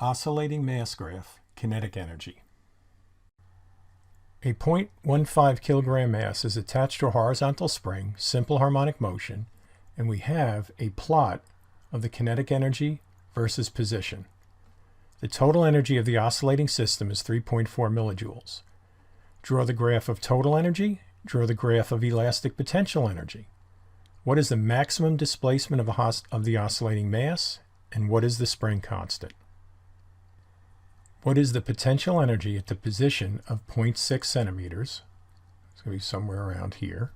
Oscillating mass graph, kinetic energy. A 0.15 kilogram mass is attached to a horizontal spring, simple harmonic motion, and we have a plot of the kinetic energy versus position. The total energy of the oscillating system is 3.4 millijoules. Draw the graph of total energy, draw the graph of elastic potential energy. What is the maximum displacement of the oscillating mass, and what is the spring constant? What is the potential energy at the position of 0.6 centimeters? It's going to be somewhere around here.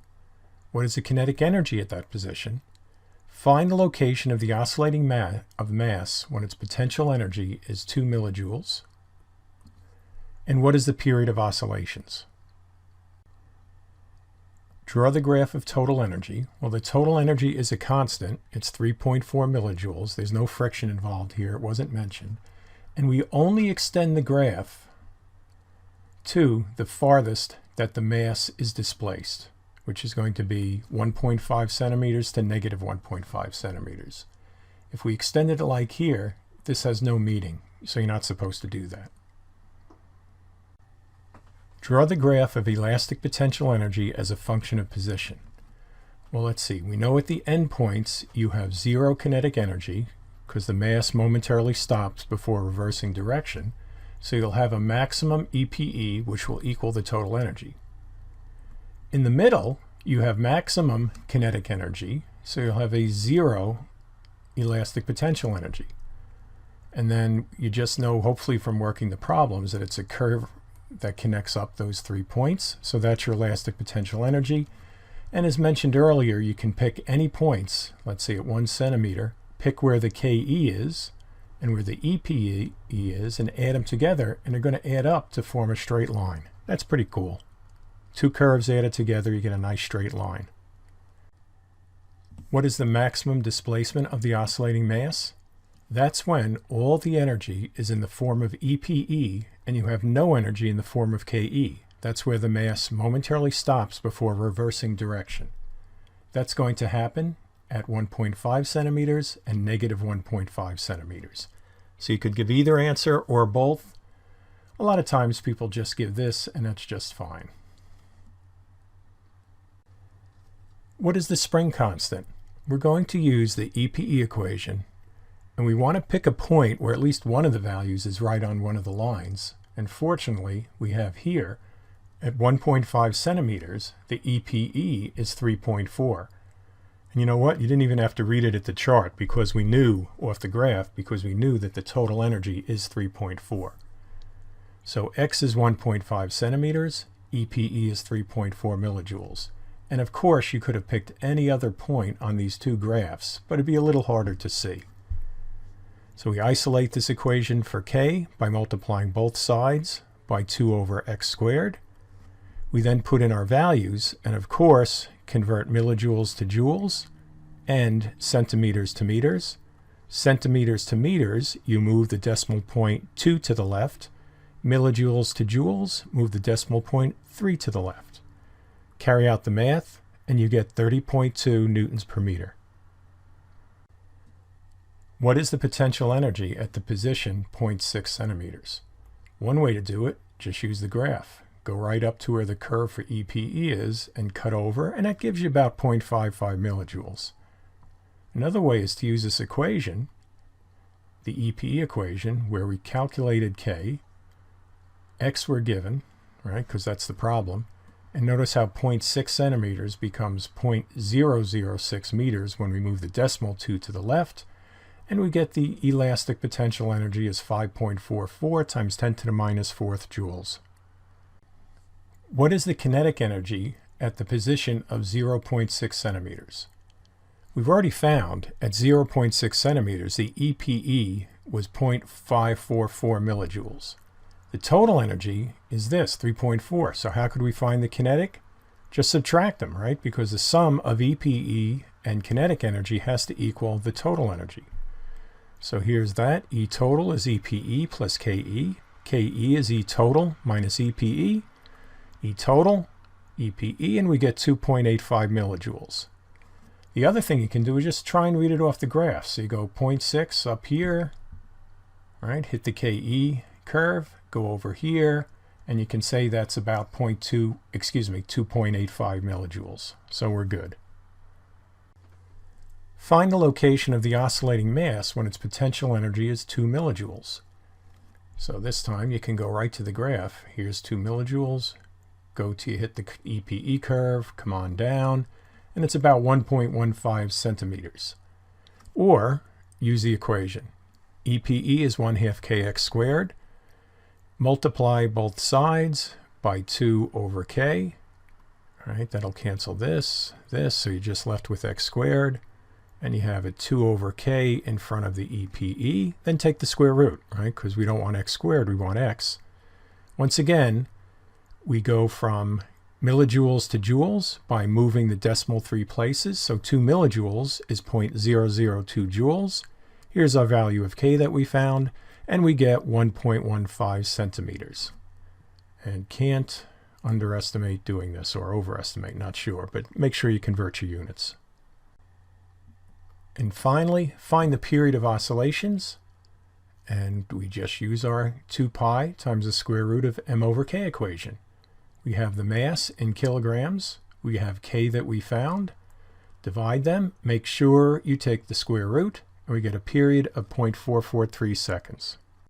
What is the kinetic energy at that position? Find the location of the oscillating mass when its potential energy is 2 millijoules. And what is the period of oscillations? Draw the graph of total energy. Well, the total energy is a constant. It's 3.4 millijoules. There's no friction involved here. It wasn't mentioned. And we only extend the graph to the farthest that the mass is displaced, which is going to be 1.5 centimeters to negative 1.5 centimeters. If we extend it like here, this has no meaning, so you're not supposed to do that. Draw the graph of elastic potential energy as a function of position. Well, let's see. We know at the endpoints you have zero kinetic energy, because the mass momentarily stops before reversing direction, so you'll have a maximum EPE, which will equal the total energy. In the middle, you have maximum kinetic energy, so you'll have a zero elastic potential energy. And then you just know, hopefully from working the problems, that it's a curve that connects up those 3 points, so that's your elastic potential energy. And as mentioned earlier, you can pick any points, let's say at 1 centimeter, pick where the KE is and where the EPE is and add them together, and they're going to add up to form a straight line. That's pretty cool. Two curves added together, you get a nice straight line. What is the maximum displacement of the oscillating mass? That's when all the energy is in the form of EPE and you have no energy in the form of KE. That's where the mass momentarily stops before reversing direction. That's going to happen at 1.5 centimeters and negative 1.5 centimeters. So you could give either answer or both. A lot of times people just give this, and that's just fine. What is the spring constant? We're going to use the EPE equation, and we want to pick a point where at least one of the values is right on one of the lines. And fortunately, we have here at 1.5 centimeters, the EPE is 3.4. And you know what? You didn't even have to read it at the chart, because we knew, off the graph, because we knew that the total energy is 3.4. So X is 1.5 centimeters, EPE is 3.4 millijoules. And of course, you could have picked any other point on these two graphs, but it'd be a little harder to see. So we isolate this equation for K by multiplying both sides by 2 over X squared. We then put in our values, and of course, convert millijoules to joules and centimeters to meters. Centimeters to meters, you move the decimal point 2 to the left. Millijoules to joules, move the decimal point 3 to the left. Carry out the math, and you get 30.2 newtons per meter. What is the potential energy at the position 0.6 centimeters? One way to do it, just use the graph. Go right up to where the curve for EPE is and cut over, and that gives you about 0.55 millijoules. Another way is to use this equation, the EPE equation, where we calculated K, X were given, right, because that's the problem, and notice how 0.6 centimeters becomes 0.006 meters when we move the decimal 2 to the left, and we get the elastic potential energy as 5.44 times 10 to the minus 4th joules. What is the kinetic energy at the position of 0.6 centimeters? We've already found at 0.6 centimeters the EPE was 0.544 millijoules. The total energy is this, 3.4. So how could we find the kinetic? Just subtract them, right? Because the sum of EPE and kinetic energy has to equal the total energy. So here's that. E total is EPE plus KE. KE is E total minus EPE. E total, EPE, and we get 2.85 millijoules. The other thing you can do is just try and read it off the graph. So you go 0.6 up here, right? Hit the KE curve, go over here, and you can say that's about 2.85 millijoules. So we're good. Find the location of the oscillating mass when its potential energy is 2 millijoules. So this time you can go right to the graph. Here's 2 millijoules. Go to hit the EPE curve, come on down, and it's about 1.15 centimeters. Or use the equation. EPE is 1/2 kx squared. Multiply both sides by 2 over k. All right, that'll cancel this, so you're just left with x squared. And you have a 2 over k in front of the EPE. Then take the square root, right? Because we don't want x squared, we want x. Once again, we go from millijoules to joules by moving the decimal 3 places. So 2 millijoules is 0.002 joules. Here's our value of k that we found, and we get 1.15 centimeters. And can't underestimate doing this, or overestimate, not sure, but make sure you convert your units. And finally, find the period of oscillations, and we just use our 2 pi times the square root of m over k equation. We have the mass in kilograms, we have k that we found, divide them, make sure you take the square root, and we get a period of 0.443 seconds.